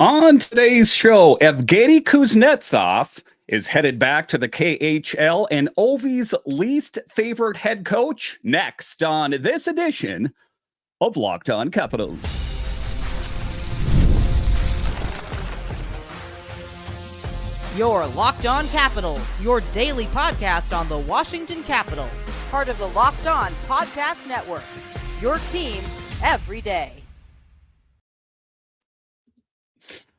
On today's show, Evgeny Kuznetsov is headed back to the KHL and Ovi's least favorite head coach next on this edition of Locked On Capitals. Your Locked On Capitals, your daily podcast on the Washington Capitals, part of the Locked On Podcast Network, your team every day.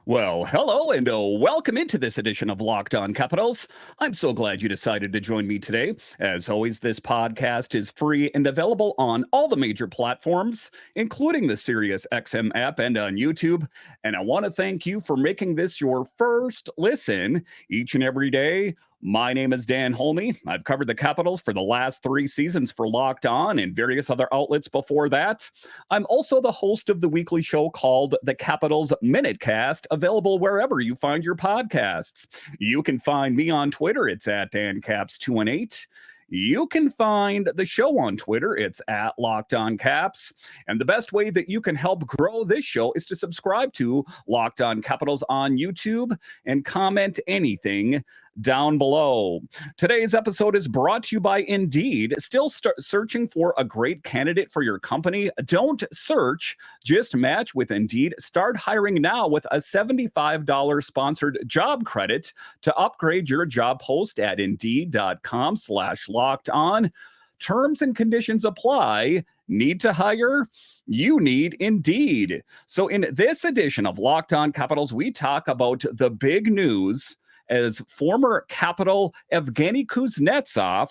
Well, hello and welcome into this edition of Locked On Capitals. I'm so glad you decided to join me today. As always, this podcast is free and available on all the major platforms, including the SiriusXM app and on YouTube. And I want to thank you for making this your first listen each and every day. My name is Dan Holme. I've covered the Capitals for the last 3 seasons for Locked On and various other outlets before that. I'm also the host of the weekly show called The Capitals Minutecast, available wherever you find your podcasts. You can find me on Twitter. It's at DanCaps218. You can find the show on Twitter. It's at Locked On Caps. And the best way that you can help grow this show is to subscribe to Locked On Capitals on YouTube and comment anything down below. Today's episode is brought to you by Indeed. Still searching for a great candidate for your company? Don't search, just match with Indeed. Start hiring now with a $75 sponsored job credit to upgrade your job post at Indeed.com/locked-on. Terms and conditions apply. Need to hire? You need Indeed. So in this edition of Locked On Capitals, we talk about the big news as former Capital Evgeny Kuznetsov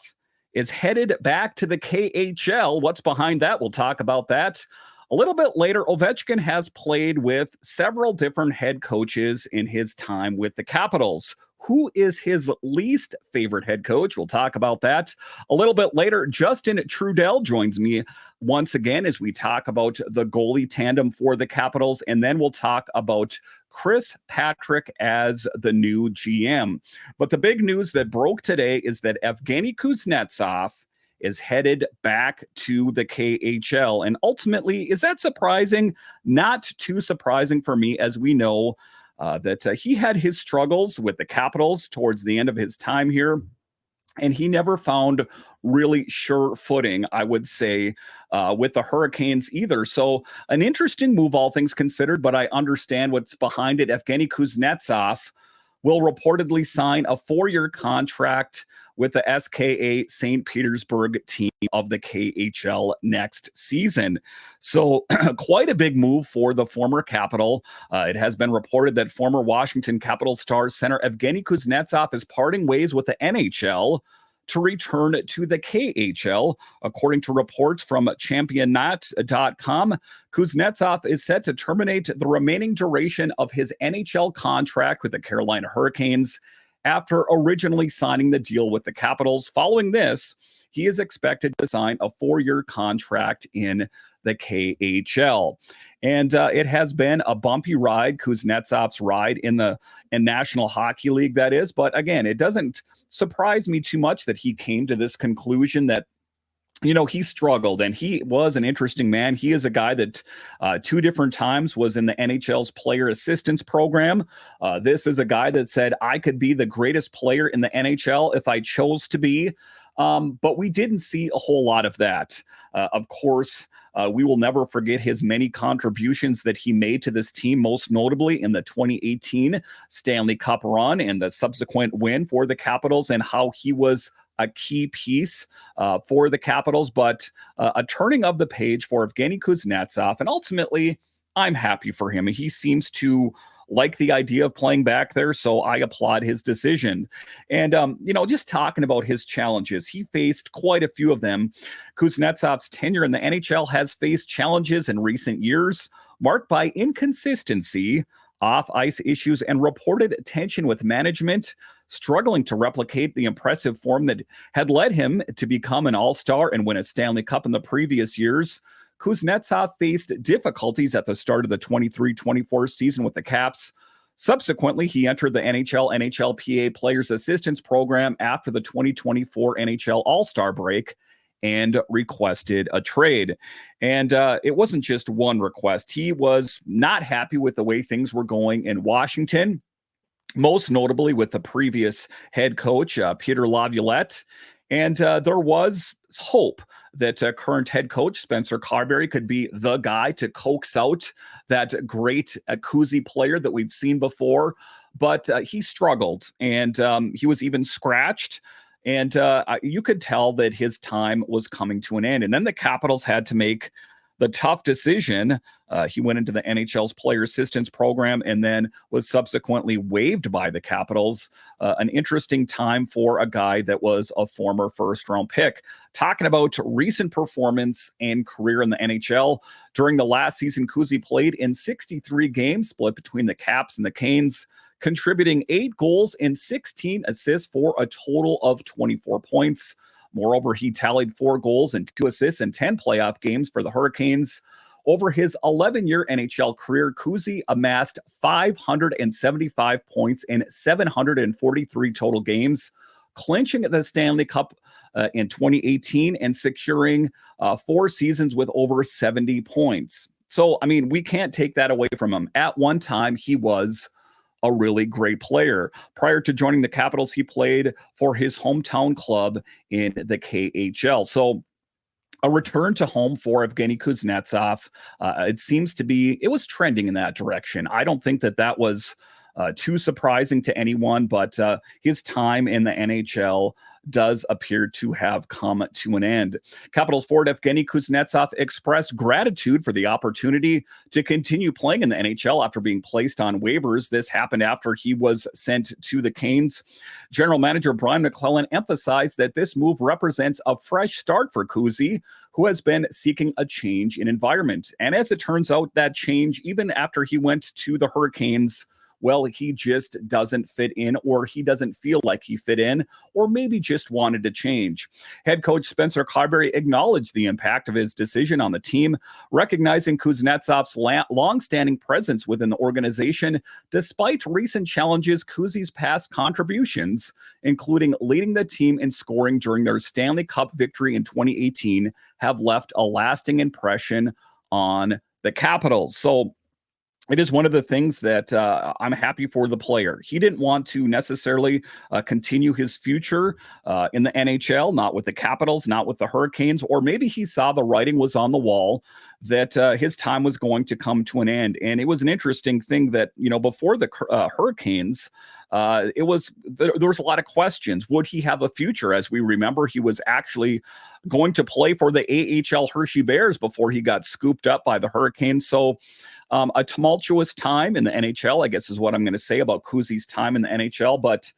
is headed back to the KHL. What's behind that? We'll talk about that. A little bit later, Ovechkin has played with several different head coaches in his time with the Capitals. Who is his least favorite head coach? We'll talk about that. A little bit later, Justin Trudel joins me once again as we talk about the goalie tandem for the Capitals, and then we'll talk about Chris Patrick as the new GM. But the big news that broke today is that Evgeny Kuznetsov is headed back to the KHL. And ultimately, is that surprising? Not too surprising for me, as we know that he had his struggles with the Capitals towards the end of his time here. And he never found really sure footing, I would say, with the Hurricanes either. So an interesting move, all things considered, but I understand what's behind it. Evgeny Kuznetsov will reportedly sign a 4-year contract with the SKA St. Petersburg team of the KHL next season. So quite a big move for the former Capital. It has been reported that former Washington Capitals star center Evgeny Kuznetsov is parting ways with the NHL to return to the KHL. According to reports from championat.com, Kuznetsov is set to terminate the remaining duration of his NHL contract with the Carolina Hurricanes after originally signing the deal with the Capitals. Following this, he is expected to sign a 4-year contract in the KHL. And it has been a bumpy ride, Kuznetsov's ride in National Hockey League, that is. But again, it doesn't surprise me too much that he came to this conclusion that, you know, he struggled, and he was an interesting man. He is a guy that 2 different times was in the NHL's Player Assistance Program. This is a guy that said, I could be the greatest player in the NHL if I chose to be. But we didn't see a whole lot of that. Of course, we will never forget his many contributions that he made to this team, most notably in the 2018 Stanley Cup run and the subsequent win for the Capitals, and how he was a key piece for the Capitals. But a turning of the page for Evgeny Kuznetsov, and ultimately, I'm happy for him. He seems to like the idea of playing back there, so I applaud his decision. And, just talking about his challenges, he faced quite a few of them. Kuznetsov's tenure in the NHL has faced challenges in recent years, marked by inconsistency, off-ice issues, and reported tension with management, struggling to replicate the impressive form that had led him to become an all-star and win a Stanley Cup in the previous years. Kuznetsov faced difficulties at the start of the 23-24 season with the Caps. Subsequently, he entered the NHLPA Players Assistance Program after the 2024 NHL All-Star break and requested a trade. And it wasn't just one request. He was not happy with the way things were going in Washington, most notably with the previous head coach, Peter Laviolette. And there was hope that current head coach Spencer Carbery could be the guy to coax out that great Kuzi player that we've seen before. But he struggled, and he was even scratched. And you could tell that his time was coming to an end. And then the Capitals had to make the tough decision. He went into the NHL's Player Assistance Program and then was subsequently waived by the Capitals. An interesting time for a guy that was a former first-round pick. Talking about recent performance and career in the NHL, during the last season, Kuzi played in 63 games, split between the Caps and the Canes, contributing 8 goals and 16 assists for a total of 24 points. Moreover, he tallied 4 goals and 2 assists in 10 playoff games for the Hurricanes. Over his 11-year NHL career, Kuzi amassed 575 points in 743 total games, clinching the Stanley Cup in 2018 and securing 4 seasons with over 70 points. So, I mean, we can't take that away from him. At one time, he was a really great player. Prior to joining the Capitals, he played for his hometown club in the KHL. So a return to home for Evgeny Kuznetsov, it was trending in that direction. I don't think that was too surprising to anyone, but his time in the NHL does appear to have come to an end. Capitals forward Evgeny Kuznetsov expressed gratitude for the opportunity to continue playing in the NHL after being placed on waivers. This happened after he was sent to the Canes. General manager Brian McClellan emphasized that this move represents a fresh start for Kuzi, who has been seeking a change in environment. And as it turns out, that change, even after he went to the Hurricanes, well, he just doesn't fit in, or he doesn't feel like he fit in, or maybe just wanted to change. Head coach Spencer Carbery acknowledged the impact of his decision on the team, recognizing Kuznetsov's long-standing presence within the organization. Despite recent challenges, Kuzi's past contributions, including leading the team in scoring during their Stanley Cup victory in 2018, have left a lasting impression on the Capitals. So it is one of the things that I'm happy for the player. He didn't want to necessarily continue his future in the NHL, not with the Capitals, not with the Hurricanes, or maybe he saw the writing was on the wall that his time was going to come to an end. And it was an interesting thing that, before the Hurricanes, there was a lot of questions. Would he have a future? As we remember, he was actually going to play for the AHL Hershey Bears before he got scooped up by the Hurricanes. So a tumultuous time in the NHL, I guess, is what I'm going to say about Kuzi's time in the NHL. But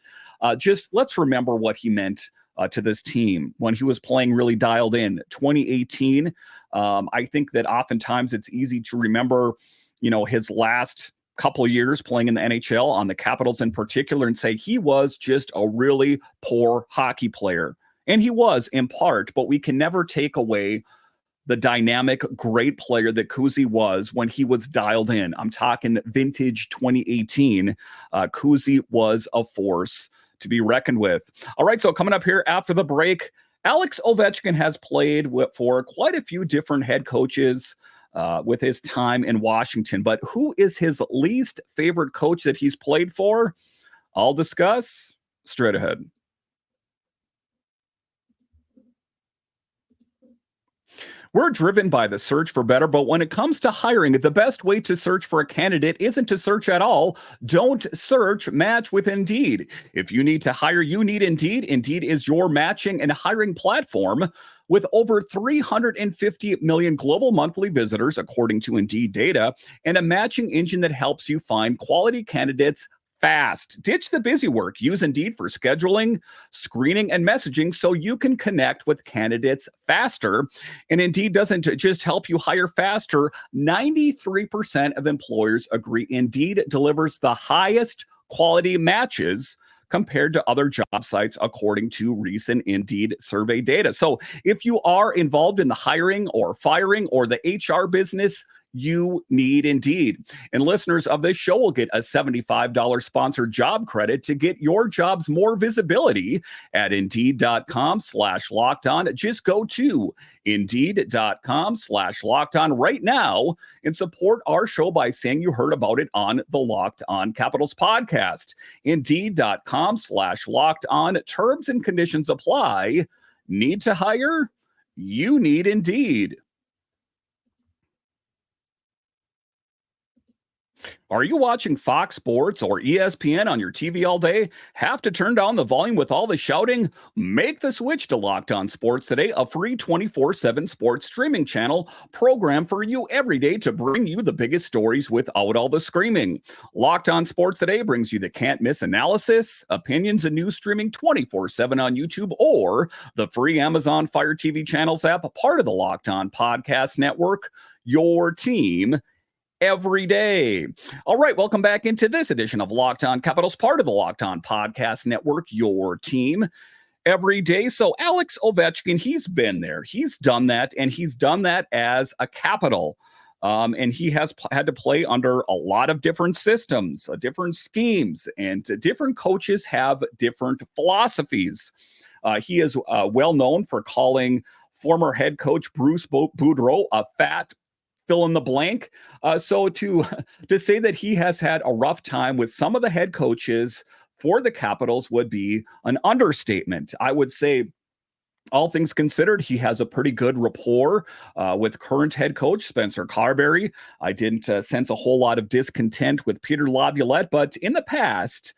just let's remember what he meant to this team when he was playing really dialed in. 2018, I think that oftentimes it's easy to remember, his last couple of years playing in the NHL, on the Capitals in particular, and say he was just a really poor hockey player. And he was in part, but we can never take away the dynamic, great player that Kuzi was when he was dialed in. I'm talking vintage 2018. Kuzi was a force to be reckoned with. All right, so coming up here after the break, Alex Ovechkin has played for quite a few different head coaches with his time in Washington. But who is his least favorite coach that he's played for? I'll discuss straight ahead. We're driven by the search for better, but when it comes to hiring, the best way to search for a candidate isn't to search at all. Don't search, match with Indeed. If you need to hire, you need Indeed. Indeed is your matching and hiring platform. With over 350 million global monthly visitors, according to Indeed data, and a matching engine that helps you find quality candidates fast. Ditch the busy work. Use Indeed for scheduling, screening, and messaging so you can connect with candidates faster. And Indeed doesn't just help you hire faster. 93% of employers agree Indeed delivers the highest quality matches compared to other job sites, according to recent Indeed survey data. So if you are involved in the hiring or firing or the HR business, you need Indeed. And listeners of this show will get a $75 sponsored job credit to get your jobs more visibility at Indeed.com/lockedon. Just go to Indeed.com/lockedon right now and support our show by saying you heard about it on the Locked On Capitals podcast. Indeed.com/lockedon. Terms and conditions apply. Need to hire? You need Indeed. Are you watching Fox Sports or ESPN on your TV all day? Have to turn down the volume with all the shouting? Make the switch to Locked On Sports today, a free 24/7 sports streaming channel program for you every day to bring you the biggest stories without all the screaming. Locked On Sports today brings you the can't-miss analysis, opinions, and news streaming 24/7 on YouTube or the free Amazon Fire TV channels app, a part of the Locked On Podcast Network, your team every day. All right, welcome back into this edition of Locked On Capitals, part of the Locked On Podcast Network, your team every day. So Alex Ovechkin, he's been there. He's done that, and he's done that as a Capital. And he has had to play under a lot of different systems, different schemes, and different coaches have different philosophies. He is well known for calling former head coach Bruce Boudreau a fat fill in the blank. So to say that he has had a rough time with some of the head coaches for the Capitals would be an understatement. I would say, all things considered, he has a pretty good rapport with current head coach Spencer Carbery. I didn't sense a whole lot of discontent with Peter Laviolette, but in the past,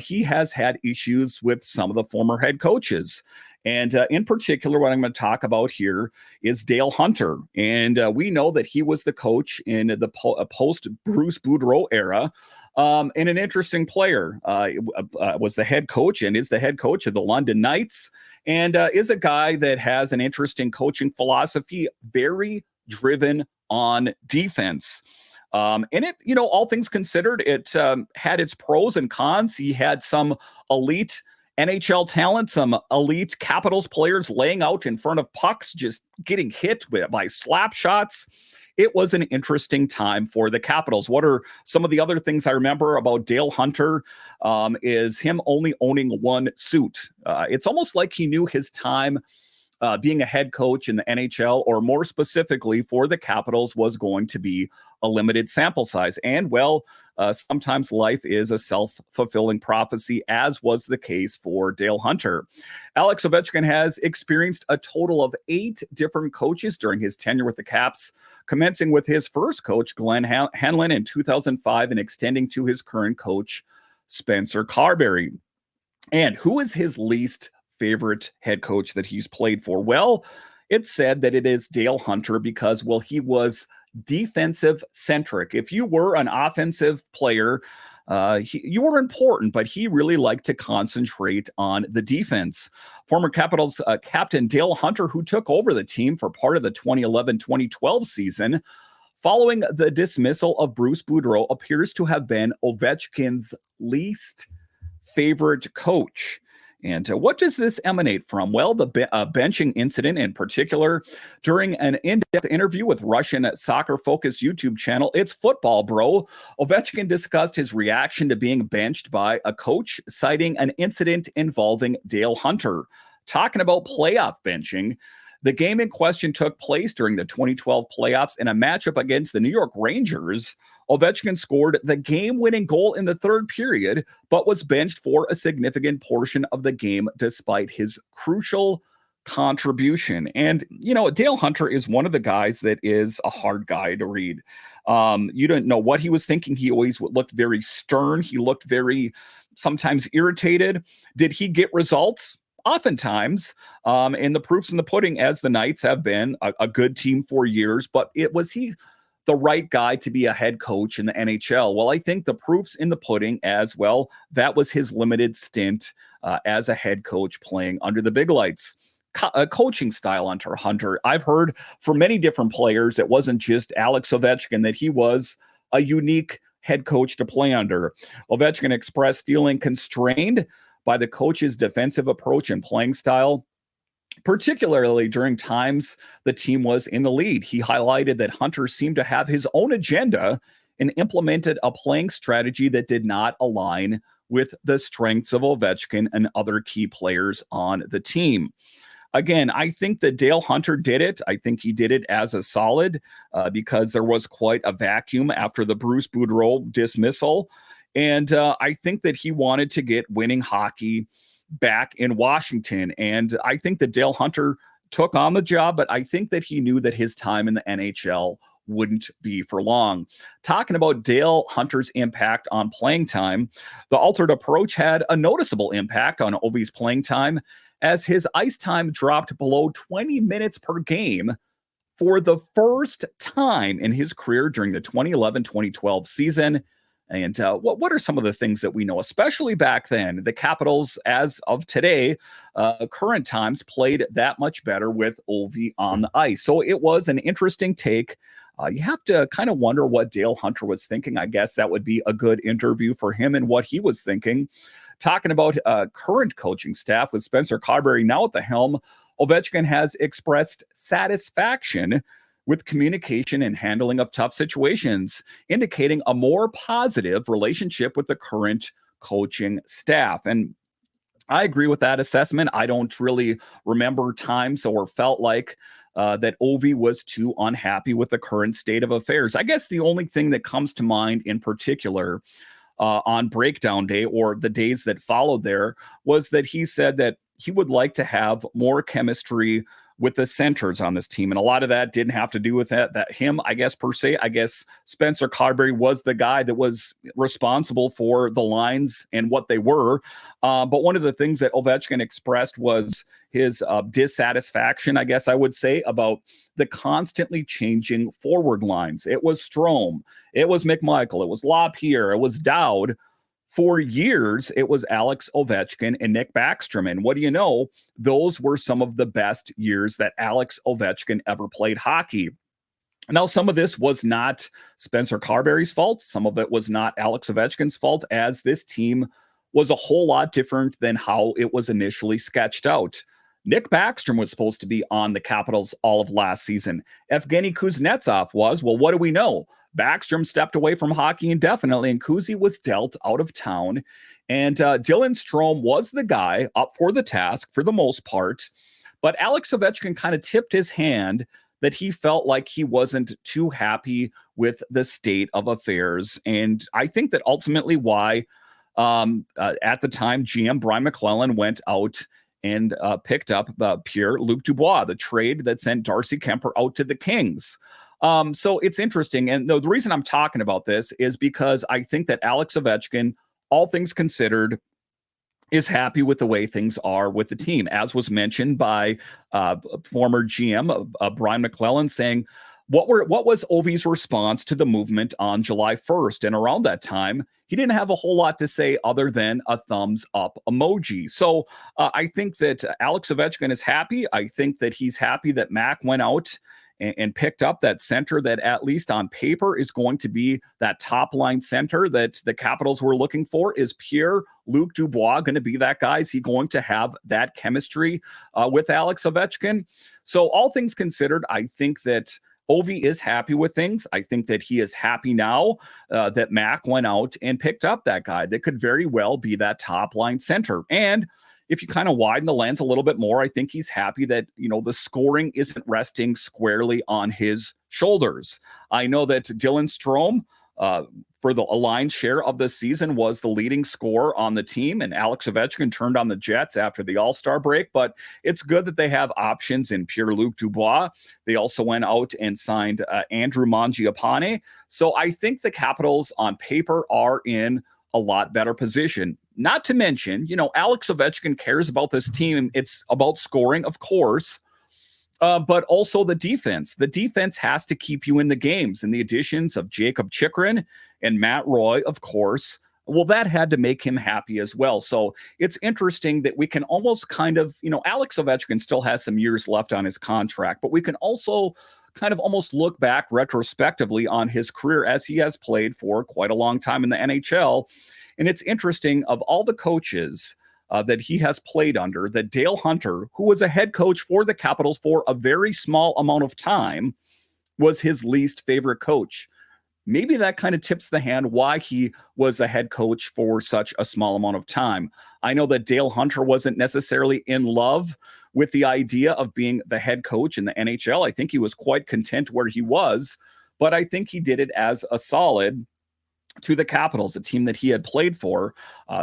he has had issues with some of the former head coaches. And in particular, what I'm going to talk about here is Dale Hunter. And we know that he was the coach in the post-Bruce Boudreau era, and an interesting player. Was the head coach and is the head coach of the London Knights, and is a guy that has an interesting coaching philosophy, very driven on defense. And it, all things considered, it had its pros and cons. He had some elite NHL talent, some elite Capitals players laying out in front of pucks, just getting hit by slap shots. It was an interesting time for the Capitals. What are some of the other things I remember about Dale Hunter? Is him only owning one suit. It's almost like he knew his time being a head coach in the NHL, or more specifically for the Capitals, was going to be a limited sample size. And sometimes life is a self-fulfilling prophecy, as was the case for Dale Hunter. Alex Ovechkin has experienced a total of 8 different coaches during his tenure with the Caps, commencing with his first coach, Glenn Hanlon, in 2005 and extending to his current coach, Spencer Carbery. And who is his least favorite head coach that he's played for? Well, it's said that it is Dale Hunter because, he was defensive centric. If you were an offensive player, you were important, but he really liked to concentrate on the defense. Former Capitals captain Dale Hunter, who took over the team for part of the 2011-2012 season, following the dismissal of Bruce Boudreau, appears to have been Ovechkin's least favorite coach. And what does this emanate from? Well, the benching incident in particular. During an in-depth interview with Russian soccer-focused YouTube channel, It's Football Bro, Ovechkin discussed his reaction to being benched by a coach, citing an incident involving Dale Hunter. Talking about playoff benching, the game in question took place during the 2012 playoffs in a matchup against the New York Rangers. Ovechkin scored the game-winning goal in the third period, but was benched for a significant portion of the game despite his crucial contribution. And, Dale Hunter is one of the guys that is a hard guy to read. You don't know what he was thinking. He always looked very stern. He looked very, sometimes irritated. Did he get results? Oftentimes, and the proof's in the pudding, as the Knights have been a good team for years, but was he the right guy to be a head coach in the NHL? Well, I think the proof's in the pudding as well. That was his limited stint as a head coach playing under the big lights. Coaching style under Hunter, I've heard from many different players, it wasn't just Alex Ovechkin, that he was a unique head coach to play under. Ovechkin expressed feeling constrained by the coach's defensive approach and playing style. particularly during times the team was in the lead. He highlighted that Hunter seemed to have his own agenda and implemented a playing strategy that did not align with the strengths of Ovechkin and other key players on the team. Again, I think that Dale Hunter did it. I think he did it as a solid because there was quite a vacuum after the Bruce Boudreau dismissal. And I think that he wanted to get winning hockey back in Washington. And I think that Dale Hunter took on the job, but I think that he knew that his time in the NHL wouldn't be for long. Talking about Dale Hunter's impact on playing time, the altered approach had a noticeable impact on Ovi's playing time as his ice time dropped below 20 minutes per game for the first time in his career during the 2011-2012 season. And what are some of the things that we know, especially back then? The Capitals, as of today, current times, played that much better with Ovi on the ice. So it was an interesting take. You have to kind of wonder what Dale Hunter was thinking. I guess that would be a good interview for him and what he was thinking. Talking about current coaching staff with Spencer Carbery now at the helm, Ovechkin has expressed satisfaction with communication and handling of tough situations, indicating a more positive relationship with the current coaching staff. And I agree with that assessment. I don't really remember times or felt like that Ovi was too unhappy with the current state of affairs. I guess the only thing that comes to mind in particular on breakdown day or the days that followed there was that he said that he would like to have more chemistry with the centers on this team. And a lot of that didn't have to do with that him, I guess, per se. I guess Spencer Carbery was the guy that was responsible for the lines and what they were. But one of the things that Ovechkin expressed was his dissatisfaction, I guess I would say, about the constantly changing forward lines. It was Strome, it was McMichael, it was LaPierre, it was Dowd. For years, it was Alex Ovechkin and Nick Backstrom. And what do you know? Those were some of the best years that Alex Ovechkin ever played hockey. Now, some of this was not Spencer Carbery's fault. Some of it was not Alex Ovechkin's fault, as this team was a whole lot different than how it was initially sketched out. Nick Backstrom was supposed to be on the Capitals all of last season. Evgeny Kuznetsov was. Well, what do we know? Backstrom stepped away from hockey indefinitely, and Kuzi was dealt out of town. And Dylan Strome was the guy up for the task for the most part. But Alex Ovechkin kind of tipped his hand that he felt like he wasn't too happy with the state of affairs. And I think that ultimately why at the time GM Brian McClellan went out and picked up Pierre-Luc Dubois, the trade that sent Darcy Kemper out to the Kings. So it's interesting. And the reason I'm talking about this is because I think that Alex Ovechkin, all things considered, is happy with the way things are with the team, as was mentioned by former GM Brian McClellan, saying, what was Ovi's response to the movement on July 1st? And around that time, he didn't have a whole lot to say other than a thumbs up emoji. So I think that Alex Ovechkin is happy. I think that he's happy that Mac went out and picked up that center that, at least on paper, is going to be that top line center that the Capitals were looking for. Is Pierre-Luc Dubois going to be that guy? Is he going to have that chemistry with Alex Ovechkin? So all things considered, I think that Ovi is happy with things. I think that he is happy now that Mac went out and picked up that guy that could very well be that top line center. And if you kind of widen the lens a little bit more, I think he's happy that, the scoring isn't resting squarely on his shoulders. I know that Dylan Strome, for the aligned share of the season, was the leading scorer on the team, and Alex Ovechkin turned on the Jets after the All-Star break. But it's good that they have options in Pierre-Luc Dubois. They also went out and signed Andrew Mangiapane. So I think the Capitals on paper are in a lot better position. Not to mention, Alex Ovechkin cares about this team. It's about scoring, of course, but also the defense. The defense has to keep you in the games. And the additions of Jacob Chychrun and Matt Roy, of course, well, that had to make him happy as well. So it's interesting that we can almost kind of, Alex Ovechkin still has some years left on his contract, but we can also kind of almost look back retrospectively on his career, as he has played for quite a long time in the NHL. And it's interesting, of all the coaches that he has played under, that Dale Hunter, who was a head coach for the Capitals for a very small amount of time, was his least favorite coach. Maybe that kind of tips the hand why he was a head coach for such a small amount of time. I know that Dale Hunter wasn't necessarily in love with the idea of being the head coach in the NHL. I think he was quite content where he was, but I think he did it as a solid to the Capitals, a team that he had played for.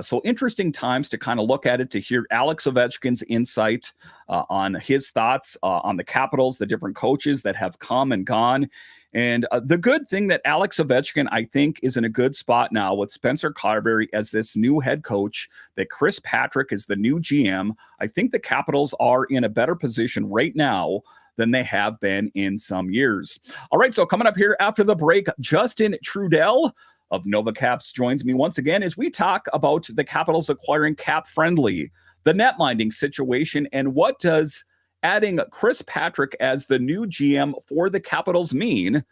So interesting times to kind of look at it, to hear Alex Ovechkin's insight on his thoughts on the Capitals, the different coaches that have come and gone. And the good thing that Alex Ovechkin, I think, is in a good spot now with Spencer Carbery as this new head coach, that Chris Patrick is the new GM. I think the Capitals are in a better position right now than they have been in some years. All right, so coming up here after the break, Justin Trudel of NovaCaps joins me once again as we talk about the Capitals acquiring Cap Friendly, the net minding situation, and what does adding Chris Patrick as the new GM for the Capitals mean?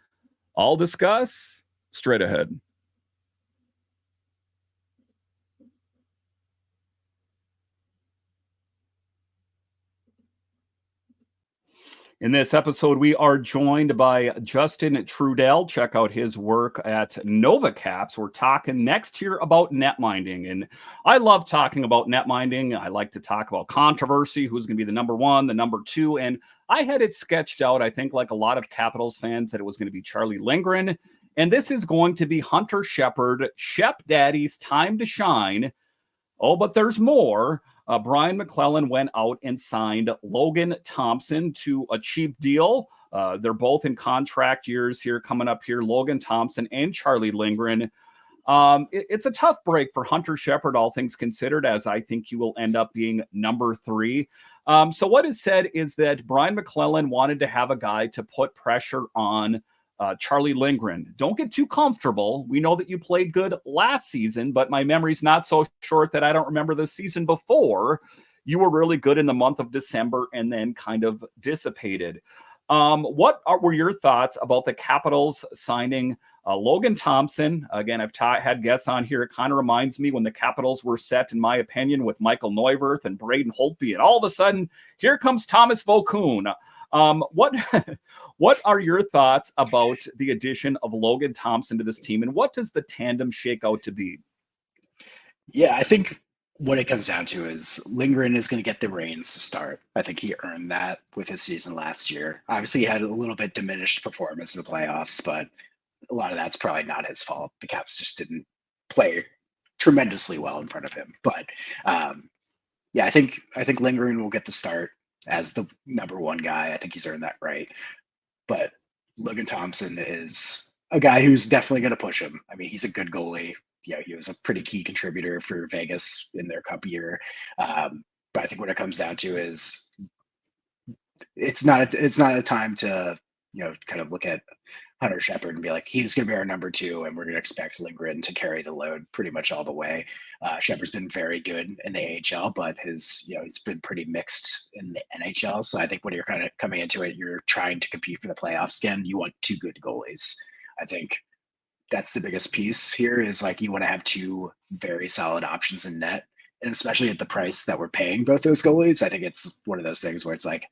I'll discuss straight ahead. In this episode, we are joined by Justin Trudel. Check out his work at NovaCaps. We're talking next here about net minding. And I love talking about net minding. I like to talk about controversy, who's going to be the number one, the number two. And I had it sketched out, I think, like a lot of Capitals fans, that it was going to be Charlie Lindgren. And this is going to be Hunter Shepard, Shep Daddy's time to shine. Oh, but there's more. Brian McClellan went out and signed Logan Thompson to a cheap deal. They're both in contract years here coming up here, Logan Thompson and Charlie Lindgren. It's a tough break for Hunter Shepard, all things considered, as I think he will end up being number 3. So what is said is that Brian McClellan wanted to have a guy to put pressure on Charlie Lindgren. Don't get too comfortable. We know that you played good last season, but my memory's not so short that I don't remember the season before. You were really good in the month of December and then kind of dissipated. Were your thoughts about the Capitals signing Logan Thompson? Again, I've had guests on here. It kind of reminds me when the Capitals were set, in my opinion, with Michael Neuwirth and Braden Holtby, and all of a sudden, here comes Thomas Vokoun. What are your thoughts about the addition of Logan Thompson to this team, and what does the tandem shake out to be? Yeah, I think what it comes down to is Lindgren is going to get the reins to start. I think he earned that with his season last year. Obviously, he had a little bit diminished performance in the playoffs, but a lot of that's probably not his fault. The Caps just didn't play tremendously well in front of him. But yeah, I think Lindgren will get the start as the number one guy. I think he's earned that right. But Logan Thompson is a guy who's definitely going to push him. I mean, he's a good goalie. Yeah, he was a pretty key contributor for Vegas in their cup year. But I think what it comes down to is it's not a time to, kind of look at Hunter Shepard and be like, he's going to be our number 2, and we're going to expect Lindgren to carry the load pretty much all the way. Shepard's been very good in the AHL, but he's been pretty mixed in the NHL. So I think when you're kind of coming into it, you're trying to compete for the playoffs again. You want 2 good goalies. I think that's the biggest piece here, is like, you want to have 2 very solid options in net. And especially at the price that we're paying both those goalies, I think it's one of those things where it's like,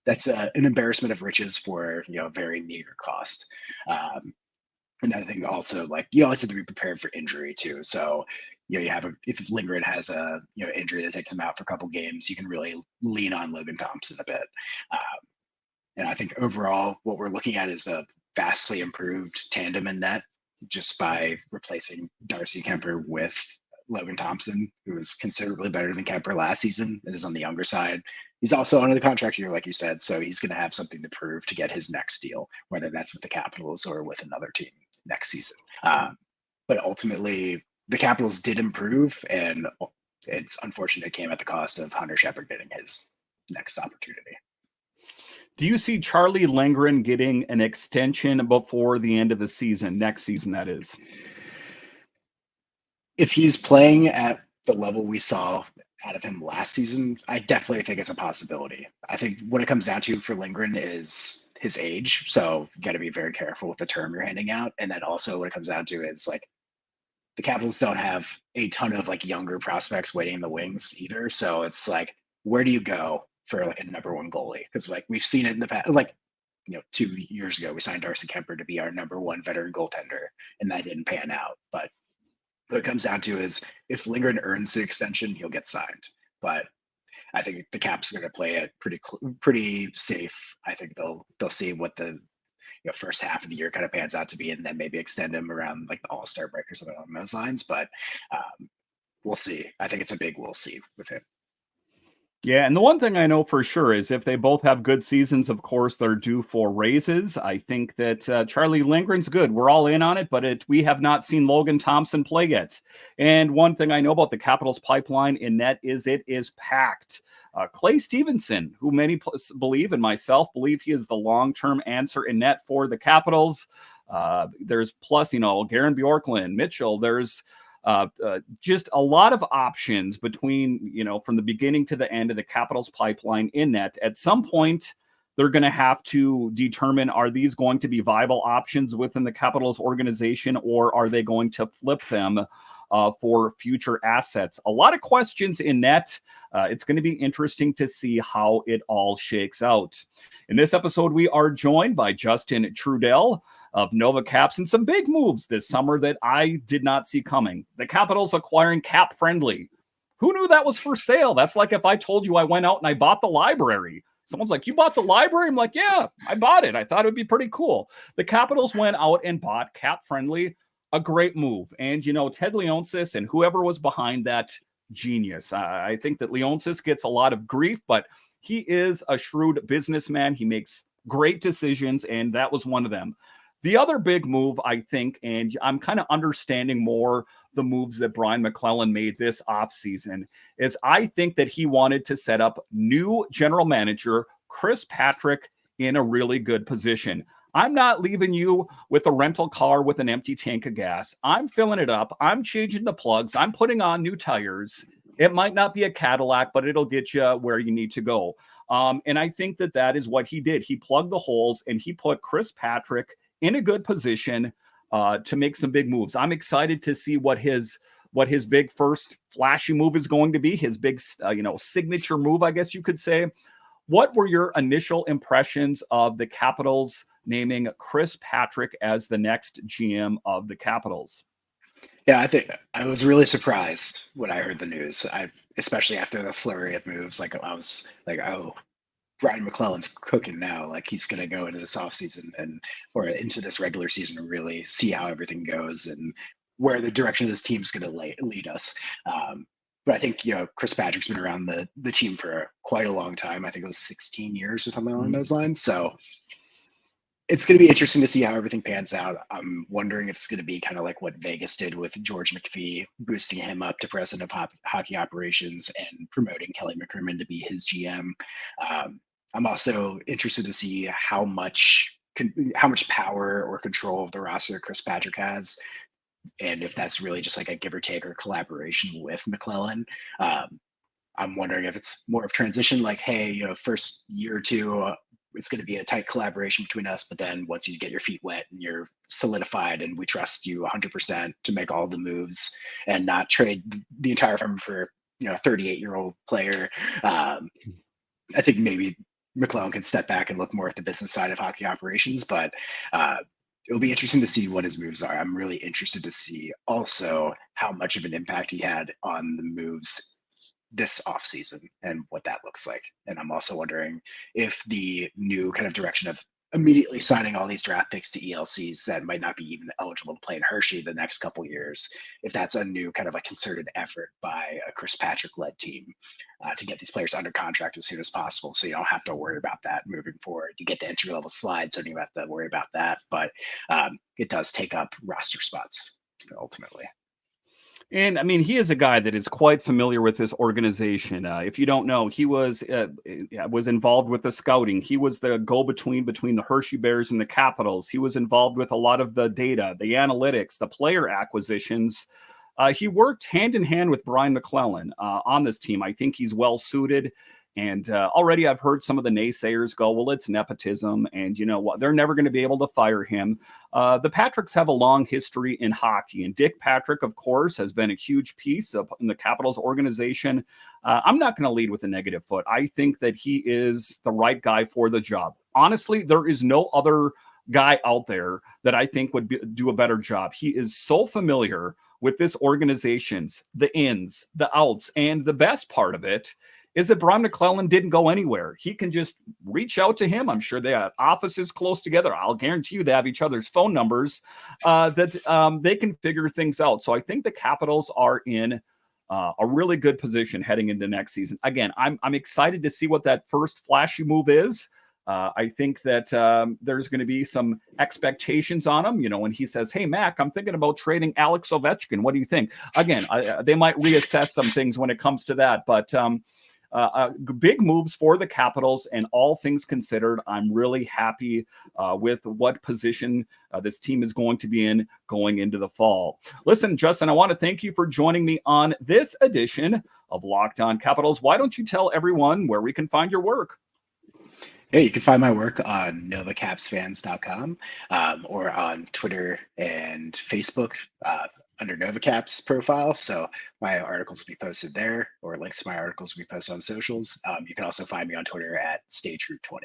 that's an embarrassment of riches for a very meager cost. And I think also, like, you always have to be prepared for injury too. So if Lindgren has a injury that takes him out for a couple games, you can really lean on Logan Thompson a bit. And I think overall, what we're looking at is a vastly improved tandem in net, just by replacing Darcy Kemper with Logan Thompson, who is considerably better than Kemper last season and is on the younger side. He's also under the contract year, like you said, so he's going to have something to prove to get his next deal, whether that's with the Capitals or with another team next season. But ultimately, the Capitals did improve, and it's unfortunate it came at the cost of Hunter Shepard getting his next opportunity. Do you see Charlie Lindgren getting an extension before the end of the season, next season, that is? If he's playing at the level we saw out of him last season, I definitely think it's a possibility. I think what it comes down to for Lindgren is his age. So you got to be very careful with the term you're handing out. And then also what it comes down to is, like, the Capitals don't have a ton of like younger prospects waiting in the wings either. So it's like, where do you go for like a number one goalie? Because like we've seen it in the past, like 2 years ago, we signed Darcy Kemper to be our number one veteran goaltender, and that didn't pan out. But what it comes down to is if Lindgren earns the extension, he'll get signed. But I think the Caps are going to play it pretty safe. I think they'll see what the first half of the year kind of pans out to be, and then maybe extend him around like the All-Star break or something along those lines. But we'll see. I think it's a big we'll see with him. Yeah, and the one thing I know for sure is if they both have good seasons, of course, they're due for raises. I think that Charlie Lindgren's good. We're all in on it, but we have not seen Logan Thompson play yet. And one thing I know about the Capitals pipeline in net is it is packed. Clay Stevenson, who many believe, and myself believe, he is the long-term answer in net for the Capitals. There's plus, Garen Bjorklund, Mitchell. There's just a lot of options between, from the beginning to the end of the Capitals pipeline in net. At some point, they're going to have to determine, are these going to be viable options within the Capitals organization, or are they going to flip them for future assets? A lot of questions in net. It's going to be interesting to see how it all shakes out. In this episode, we are joined by Justin Trudel of Nova Caps and some big moves this summer that I did not see coming. The Capitals acquiring Cap Friendly. Who knew that was for sale? That's like if I told you I went out and I bought the library. Someone's like, you bought the library? I'm like, yeah, I bought it. I thought it would be pretty cool. The Capitals went out and bought Cap Friendly. A great move. And, Ted Leonsis and whoever was behind that, genius. I think that Leonsis gets a lot of grief, but he is a shrewd businessman. He makes great decisions, and that was one of them. The other big move, I think, and I'm kind of understanding more the moves that Brian McClellan made this offseason, is I think that he wanted to set up new general manager Chris Patrick in a really good position. I'm not leaving you with a rental car with an empty tank of gas. I'm filling it up. I'm changing the plugs. I'm putting on new tires. It might not be a Cadillac, but it'll get you where you need to go. And I think that is what he did. He plugged the holes and he put Chris Patrick in a good position to make some big moves. I'm excited to see what his big first flashy move is going to be, his big signature move, I guess you could say. What were your initial impressions of the Capitals naming Chris Patrick as the next GM of the Capitals? Yeah, I think I was really surprised when I heard the news. Especially after the flurry of moves, I was like, oh, Brian McClellan's cooking now. Like he's going to go into this offseason or into this regular season and really see how everything goes and where the direction of this team is going to lead us. But I think, Chris Patrick's been around the team for quite a long time. I think it was 16 years or something along those lines. So it's going to be interesting to see how everything pans out. I'm wondering if it's going to be kind of like what Vegas did with George McPhee, boosting him up to president of hockey operations and promoting Kelly McCrimmon to be his GM. I'm also interested to see how much power or control of the roster Chris Patrick has, and if that's really just like a give or take or collaboration with McClellan. I'm wondering if it's more of transition, like, hey, first year or two, it's going to be a tight collaboration between us, but then once you get your feet wet and you're solidified and we trust you 100% to make all the moves and not trade the entire firm for, a 38-year-old player. I think maybe McClellan can step back and look more at the business side of hockey operations, but it'll be interesting to see what his moves are. I'm really interested to see also how much of an impact he had on the moves this offseason and what that looks like. And I'm also wondering if the new kind of direction of immediately signing all these draft picks to ELCs that might not be even eligible to play in Hershey the next couple years, if that's a new kind of a concerted effort by a Chris Patrick-led team to get these players under contract as soon as possible, so you don't have to worry about that moving forward. You get the entry-level slide, so you don't have to worry about that. But it does take up roster spots ultimately. And I mean, he is a guy that is quite familiar with this organization. If you don't know, he was involved with the scouting. He was the go-between between the Hershey Bears and the Capitals. He was involved with a lot of the data, the analytics, the player acquisitions. He worked hand in hand with Brian McClellan on this team. I think he's well suited. And already I've heard some of the naysayers go, well, it's nepotism. And you know what? They're never going to be able to fire him. The Patricks have a long history in hockey. And Dick Patrick, of course, has been a huge piece in the Capitals organization. I'm not going to lead with a negative foot. I think that he is the right guy for the job. Honestly, there is no other guy out there that I think would do a better job. He is so familiar with this organization's, the ins, the outs, and the best part of it is that Brian McClellan didn't go anywhere. He can just reach out to him. I'm sure they have offices close together. I'll guarantee you they have each other's phone numbers that they can figure things out. So I think the Capitals are in a really good position heading into next season. Again, I'm excited to see what that first flashy move is. I think that there's going to be some expectations on him. You know, when he says, hey, Mac, I'm thinking about trading Alex Ovechkin. What do you think? Again, they might reassess some things when it comes to that. But big moves for the Capitals, and all things considered, I'm really happy with what position this team is going to be in going into the fall. Listen, Justin, I want to thank you for joining me on this edition of Locked On Capitals. Why don't you tell everyone where we can find your work? Yeah, you can find my work on novacapsfans.com or on Twitter and Facebook under Novacaps profile. So my articles will be posted there, or links to my articles will be posted on socials. You can also find me on Twitter at StayTrue20.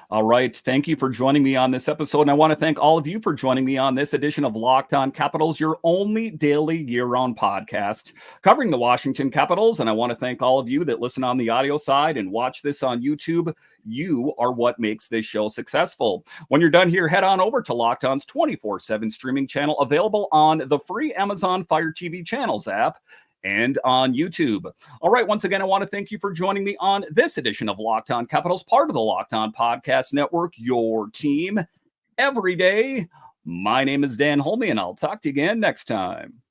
All right. Thank you for joining me on this episode. And I want to thank all of you for joining me on this edition of Locked On Capitals, your only daily year-round podcast covering the Washington Capitals. And I want to thank all of you that listen on the audio side and watch this on YouTube. You are what makes this show successful. When you're done here, head on over to Locked On's 24/7 streaming channel, available on the free Amazon Fire TV Channels app and on YouTube. All right, once again, I want to thank you for joining me on this edition of Locked On Capitals, part of the Locked On Podcast Network, your team every day. My name is Dan Holme, and I'll talk to you again next time.